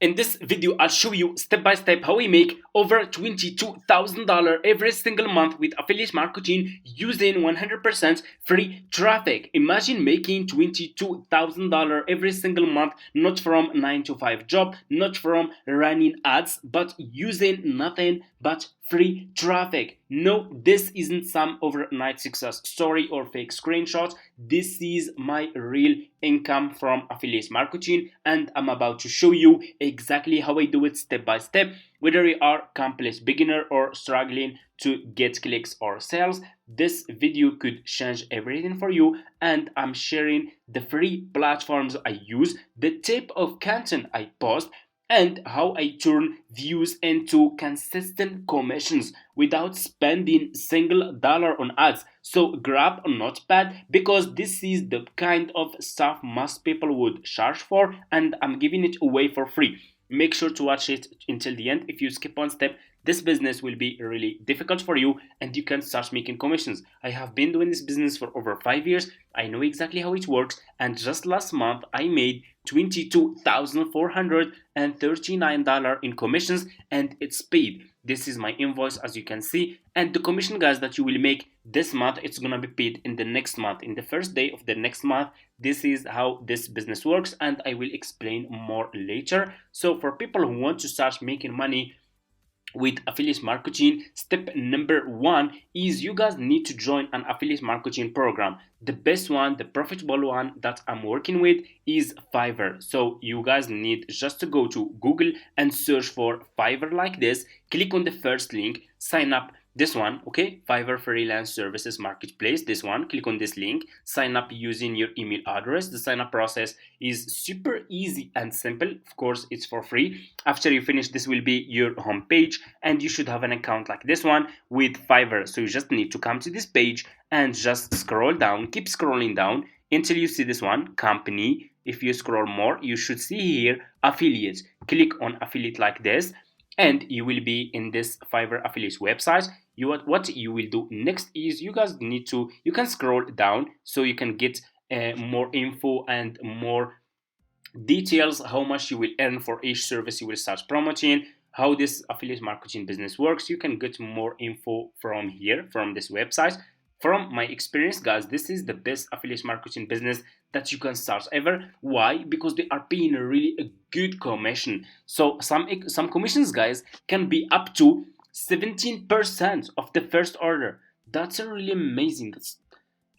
In this video, I'll show you step by step how we make over $22,000 every single month with affiliate marketing using 100% free traffic. Imagine making $22,000 every single month, not from 9 to 5 job, not from running ads, but using nothing but free traffic. No, this isn't some overnight success story or fake screenshot. This is my real income from affiliate marketing, and I'm about to show you exactly how I do it step by step. Whether you are complete beginner or struggling to get clicks or sales, this video could change everything for you. And I'm sharing the free platforms I use, the type of content I post, and how I turn views into consistent commissions without spending single dollar on ads. So grab a notepad because this is the kind of stuff most people would charge for, and I'm giving it away for free. Make sure to watch it until the end. If you skip one step, this business will be really difficult for you and you can start making commissions. I have been doing this business for over 5 years. I know exactly how it works, and just last month I made $22,439 in commissions, and it's paid. This is my invoice, as you can see, and the commission, guys, that you will make this month, it's gonna be paid in the next month, in the first day of the next month. This is how this business works, and I will explain more later. So for people who want to start making money with affiliate marketing, step number one is you guys need to join an affiliate marketing program. The best one, the profitable one that I'm working with is Fiverr. So you guys need just to go to Google and search for Fiverr like this, click on the first link, sign up. This one, okay, Fiverr Freelance Services Marketplace. This one, click on this link, sign up using your email address. The sign up process is super easy and simple. Of course, it's for free. After you finish, this will be your home page, and you should have an account like this one with Fiverr. So you just need to come to this page and just scroll down, keep scrolling down until you see this one, company. If you scroll more, you should see here affiliate. Click on affiliate like this, and you will be in this Fiverr affiliate website. What you will do next is you guys need to, you can scroll down so you can get more info and more details, how much you will earn for each service you will start promoting, how this affiliate marketing business works. You can get more info from here, from this website. From my experience, guys, this is the best affiliate marketing business that you can start ever. Why? Because they are paying really a good commission. So some commissions, guys, can be up to 17% of the first order. That's a really amazing.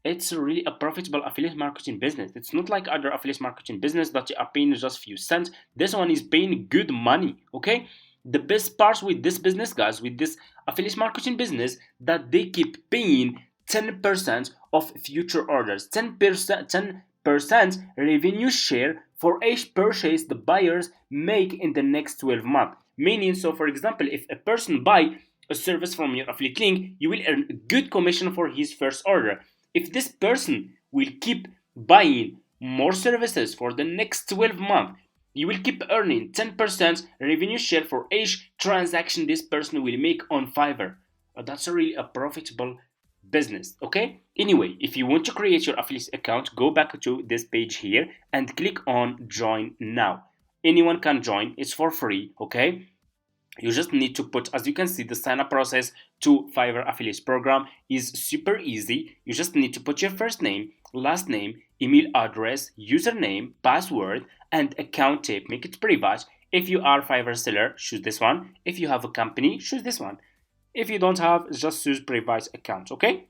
It's really a profitable affiliate marketing business. It's not like other affiliate marketing business that you are paying just few cents. This one is paying good money. Okay. The best part with this business, guys, with this affiliate marketing business, that they keep paying 10% of future orders, 10% revenue share for each purchase the buyers make in the next 12 months. Meaning, so for example, if a person buy a service from your affiliate link, you will earn a good commission for his first order. If this person will keep buying more services for the next 12 months, you will keep earning 10% revenue share for each transaction this person will make on Fiverr. That's really a profitable business. Okay, anyway, if you want to create your affiliate account, go back to this page here and click on join now. Anyone can join, it's for free. Okay, you just need to put, as you can see, the sign up process to Fiverr affiliate program is super easy. You just need to put your first name, last name, email address, username, password, and account type. Make it private. If you are Fiverr seller, choose this one. If you have a company, choose this one. If you don't have, just choose private account. Okay,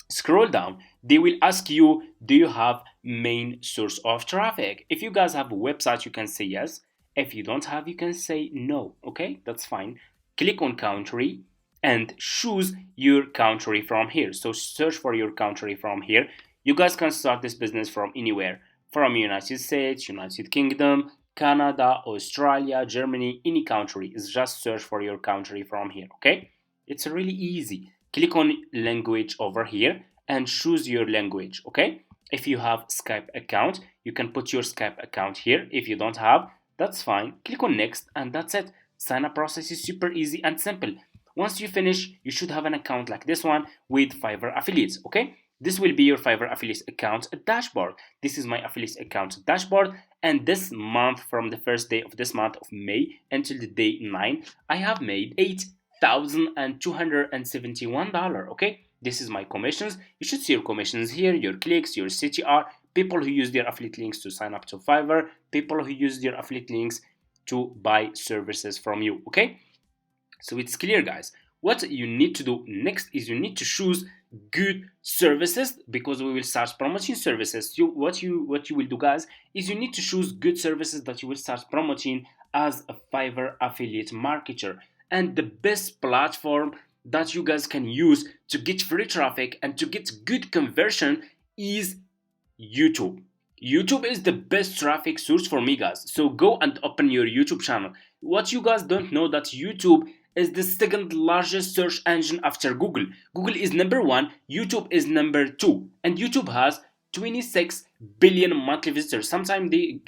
scroll down. They will ask you, do you have main source of traffic? If you guys have a website, you can say yes. If you don't have, you can say no. Okay, that's fine. Click on country and choose your country from here. So search for your country from here. You guys can start this business from anywhere, from United States, United Kingdom, Canada, Australia, Germany, any country. It's just search for your country from here. Okay, it's really easy. Click on language over here and choose your language. Okay, if you have Skype account, you can put your Skype account here. If you don't have, that's fine. Click on next, and that's it. Sign up process is super easy and simple. Once you finish, you should have an account like this one with Fiverr affiliates. Okay, This will be your Fiverr affiliate account dashboard. This is my affiliate account dashboard, and this month, from the first day of this month of May until the day 9, I have made $8,271. Okay, this is my commissions. You should see your commissions here, your clicks, your CTR, people who use their affiliate links to sign up to Fiverr, people who use their affiliate links to buy services from you. Okay, so it's clear, guys. What you need to do next is you need to choose good services, because we will start promoting services. What you will do, guys, is you need to choose good services that you will start promoting as a Fiverr affiliate marketer. And the best platform that you guys can use to get free traffic and to get good conversion is YouTube. YouTube is the best traffic source for me, guys. So go and open your YouTube channel. What you guys don't know, that YouTube is the second largest search engine after Google. Google is number 1, YouTube is number 2, and YouTube has 26 billion monthly visitors. Sometimes they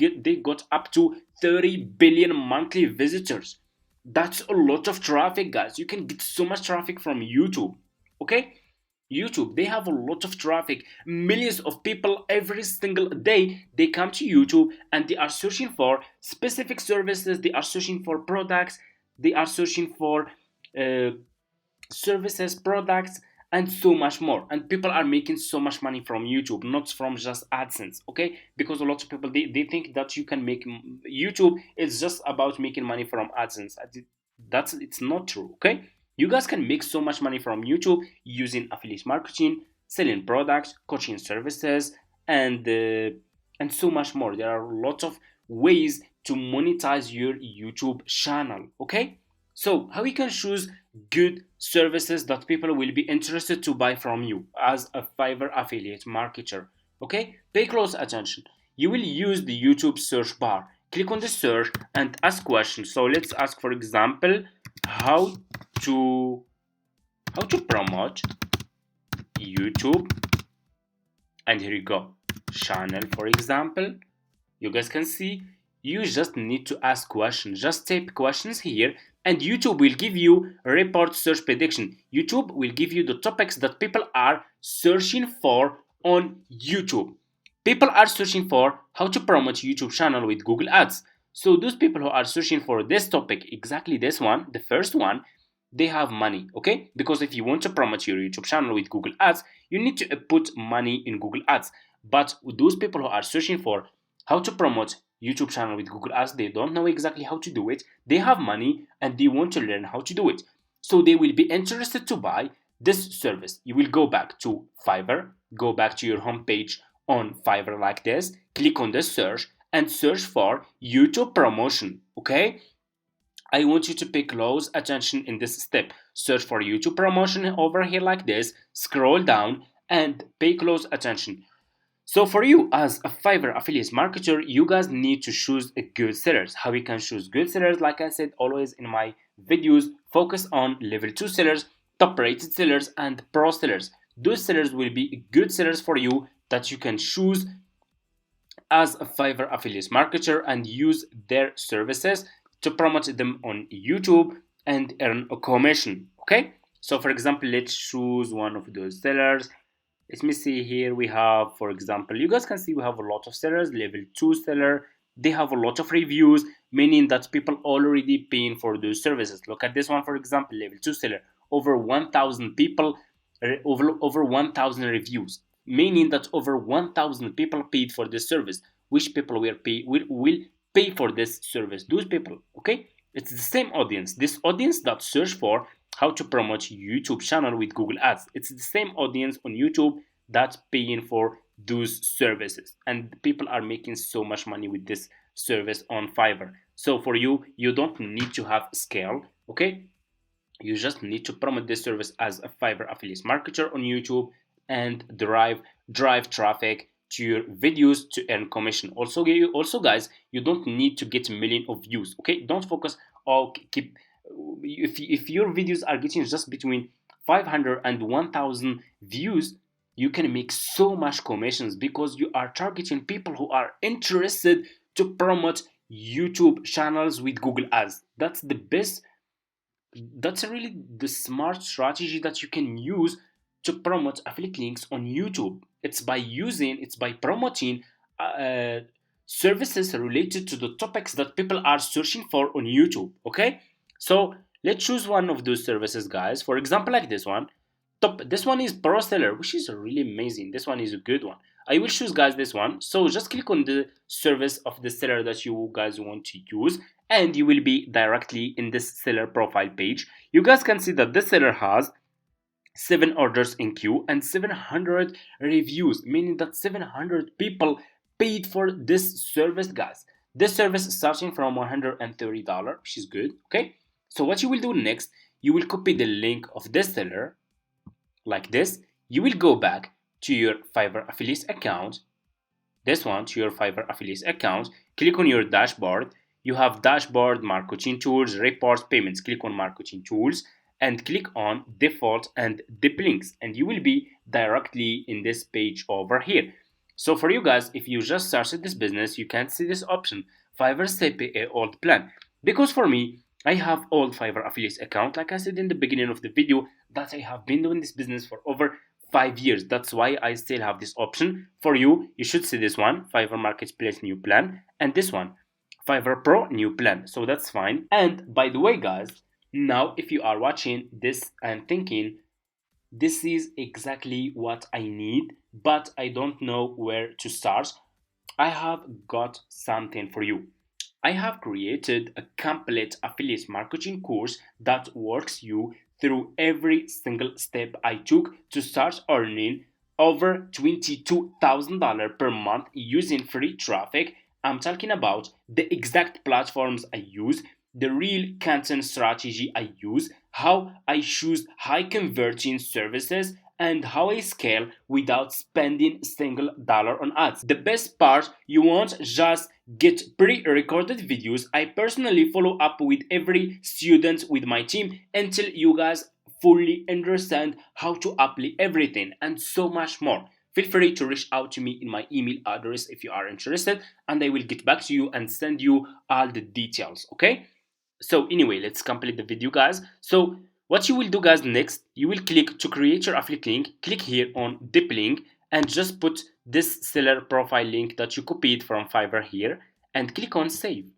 got up to 30 billion monthly visitors. That's a lot of traffic, guys. You can get so much traffic from YouTube. Okay, YouTube, they have a lot of traffic. Millions of people every single day, they come to YouTube and they are searching for specific services, they are searching for products, they are searching for services, products, and so much more. And people are making so much money from YouTube, not from just AdSense. Okay, because a lot of people, they think that you can make YouTube is just about making money from AdSense. It's not true. Okay, you guys can make so much money from YouTube using affiliate marketing, selling products, coaching services, and so much more. There are a lot of ways to monetize your YouTube channel. Okay, so how you can choose good services that people will be interested to buy from you as a Fiverr affiliate marketer. Okay, pay close attention. You will use the YouTube search bar. Click on the search and ask questions. So let's ask, for example, how to promote YouTube, and here you go, channel, for example. You guys can see, you just need to ask questions. Just type questions here, and YouTube will give you a report search prediction. YouTube will give you the topics that people are searching for on YouTube. People are searching for how to promote YouTube channel with Google Ads. So those people who are searching for this topic, exactly this one, the first one, they have money. Okay, because if you want to promote your YouTube channel with Google Ads, you need to put money in Google Ads. But those people who are searching for how to promote YouTube channel with Google Ads, they don't know exactly how to do it. They have money and they want to learn how to do it. So they will be interested to buy this service. You will go back to Fiverr, go back to your homepage on Fiverr like this, click on the search and search for YouTube promotion. Okay, I want you to pay close attention in this step. Search for YouTube promotion over here like this, scroll down and pay close attention. So for you as a Fiverr affiliate marketer, you guys need to choose a good sellers. How you can choose good sellers? Like I said always in my videos, focus on level 2 sellers, top rated sellers, and pro sellers. Those sellers will be good sellers for you that you can choose as a Fiverr affiliate marketer and use their services to promote them on YouTube and earn a commission. Okay, so for example, let's choose one of those sellers. Let me see here. We have, for example, you guys can see we have a lot of sellers. Level 2 seller, they have a lot of reviews, meaning that people already paying for those services. Look at this one, for example, level 2 seller, over 1,000 people, over 1,000 reviews, meaning that over 1,000 people paid for this service. Which people will pay for this service? Those people. Okay, it's the same audience. This audience that search for how to promote YouTube channel with Google Ads. It's the same audience on YouTube that's paying for those services, and people are making so much money with this service on Fiverr. So for you, you don't need to have scale. Okay, you just need to promote this service as a Fiverr affiliate marketer on YouTube and drive traffic to your videos to earn commission. Also guys, you don't need to get a million of views. Okay, don't focus or keep, if your videos are getting just between 500 and 1,000 views, you can make so much commissions because you are targeting people who are interested to promote YouTube channels with Google Ads. That's the best, that's really the smart strategy that you can use to promote affiliate links on YouTube. It's by promoting uh, services related to the topics that people are searching for on YouTube. Okay, so let's choose one of those services, guys. For example, like this one. This one is Pro Seller, which is really amazing. This one is a good one. I will choose, guys, this one. So just click on the service of the seller that you guys want to use, and you will be directly in this seller profile page. You guys can see that this seller has 7 orders in queue and 700 reviews, meaning that 700 people paid for this service, guys. This service is starting from $130, which is good. Okay, so what you will do next, you will copy the link of this seller like this. You will go back to your Fiverr affiliates account, this one, to your Fiverr affiliates account. Click on your dashboard. You have dashboard, marketing tools, reports, payments. Click on marketing tools and click on default and deep links, and you will be directly in this page over here. So for you guys, if you just started this business, you can see this option, Fiverr CPA old plan. Because for me, I have old Fiverr affiliates account, like I said in the beginning of the video, that I have been doing this business for over 5 years. That's why I still have this option. For you, you should see this one, Fiverr Marketplace new plan, and this one, Fiverr Pro new plan. So that's fine. And by the way, guys, now if you are watching this and thinking, this is exactly what I need, but I don't know where to start, I have got something for you. I have created a complete affiliate marketing course that walks you through every single step I took to start earning over $22,000 per month using free traffic. I'm talking about the exact platforms I use, the real content strategy I use, how I choose high converting services, and how I scale without spending a single dollar on ads. The best part, you won't just get pre-recorded videos. I personally follow up with every student with my team until you guys fully understand how to apply everything and so much more. Feel free to reach out to me in my email address if you are interested, and I will get back to you and send you all the details. Okay, so anyway, let's complete the video, guys. So what you will do, guys, next, you will click to create your affiliate link. Click here on deep link and just put this seller profile link that you copied from Fiverr here and click on save.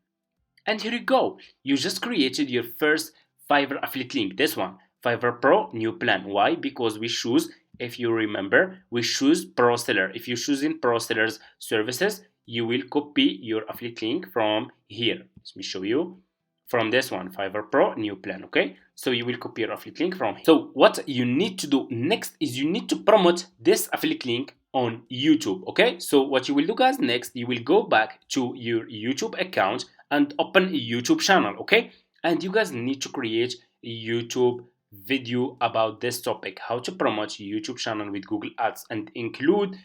And here you go. You just created your first Fiverr affiliate link. This one, Fiverr Pro new plan. Why? Because we choose, if you remember, we choose Pro Seller. If you choose in Pro Seller's services, you will copy your affiliate link from here. Let me show you. From this one, Fiverr Pro new plan. Okay, so you will copy your affiliate link from here. So what you need to do next is you need to promote this affiliate link on YouTube. Okay, so what you will do, guys, next, you will go back to your YouTube account and open a YouTube channel. Okay, and you guys need to create a YouTube video about this topic, how to promote YouTube channel with Google Ads, and include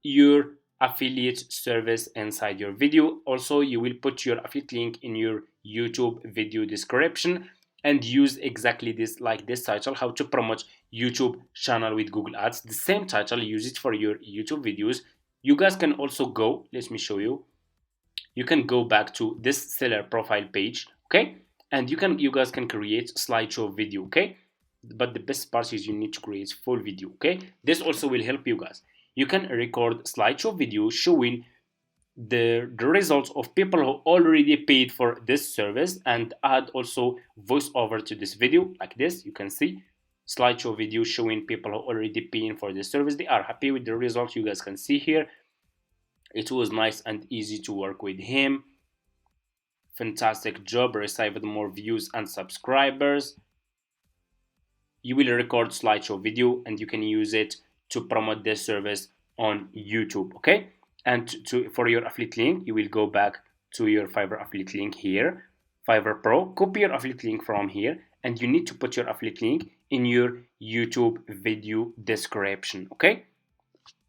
your affiliate service inside your video. Also, you will put your affiliate link in your YouTube video description and use exactly this, like this title, how to promote YouTube channel with Google Ads. The same title, use it for your YouTube videos. You guys can also go, let me show you. You can go back to this seller profile page, okay? And you guys can create slideshow video, okay? But the best part is you need to create full video, okay? This also will help you guys. You can record slideshow video showing the results of people who already paid for this service and add also voiceover to this video like this. You can see slideshow video showing people who already paying for this service. They are happy with the results. You guys can see here. It was nice and easy to work with him. Fantastic job, received more views and subscribers. You will record slideshow video and you can use it to promote this service on YouTube, okay? And for your affiliate link, you will go back to your Fiverr affiliate link here, Fiverr Pro, copy your affiliate link from here, and you need to put your affiliate link in your YouTube video description, okay?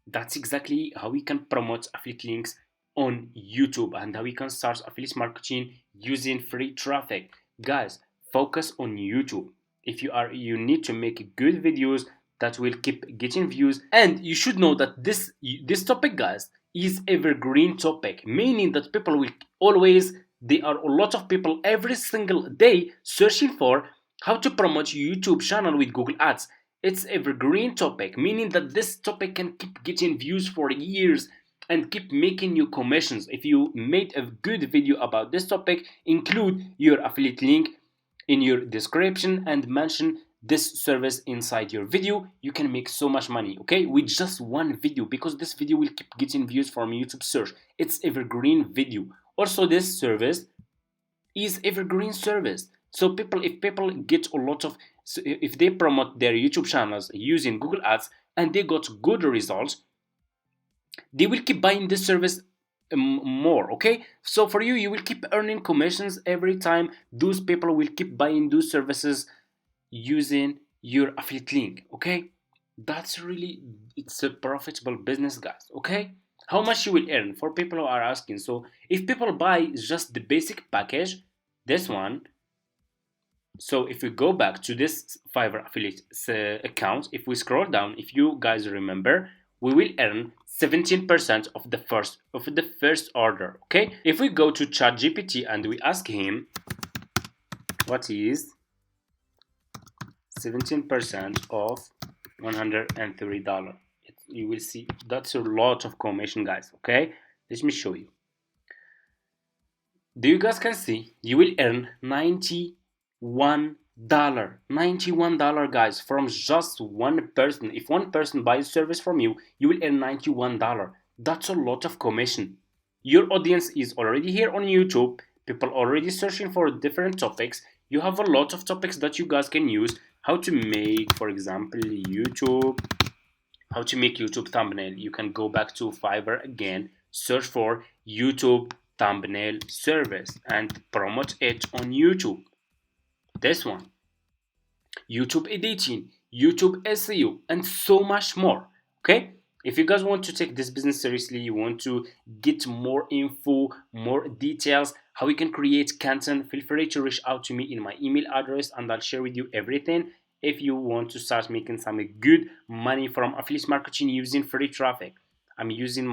That's exactly how we can promote affiliate links on YouTube and how we can start affiliate marketing using free traffic. Guys, focus on YouTube. If you need to make good videos that will keep getting views, and you should know that this topic, guys, is evergreen topic, meaning that people will always, there are a lot of people every single day searching for how to promote your YouTube channel with Google Ads. It's evergreen topic, meaning that this topic can keep getting views for years and keep making you commissions. If you made a good video about this topic, include your affiliate link in your description and mention this service inside your video. You can make so much money, okay, with just one video, because this video will keep getting views from YouTube search. It's evergreen video. Also, this service is evergreen service. So if people get a lot of, so if they promote their YouTube channels using Google Ads and they got good results, they will keep buying this service more. Okay, so for you, you will keep earning commissions every time those people will keep buying those services using your affiliate link. Okay, that's really, it's a profitable business, guys. Okay, how much you will earn, for people who are asking. So if people buy just the basic package, this one, so if we go back to this Fiverr affiliate account, if we scroll down, if you guys remember, we will earn 17% of the first order. Okay, if we go to ChatGPT and we ask him what is 17% of $130, you will see that's a lot of commission, guys. Okay, let me show you. Do you guys can see you will earn $91, guys, from just one person. If one person buys service from you, you will earn $91. That's a lot of commission. Your audience is already here on YouTube, people already searching for different topics. You have a lot of topics that you guys can use. How to make, for example, how to make YouTube thumbnail. You can go back to Fiverr again, search for YouTube thumbnail service and promote it on YouTube. This one, YouTube editing, YouTube SEO, and so much more. Okay, if you guys want to take this business seriously, you want to get more info, more details, how you can create content, feel free to reach out to me in my email address and I'll share with you everything. If you want to start making some good money from affiliate marketing using free traffic, I'm using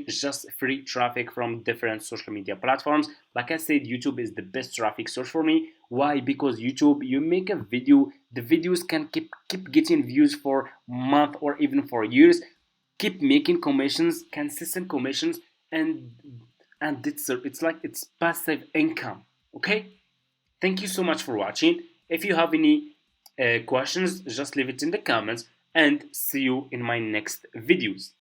just free traffic from different social media platforms. Like I said, YouTube is the best traffic source for me. Why? Because YouTube, you make a video, the videos can keep getting views for month or even for years, keep making commissions, consistent commissions, and it's like it's passive income. Okay, thank you so much for watching. If you have any questions, just leave it in the comments and see you in my next videos.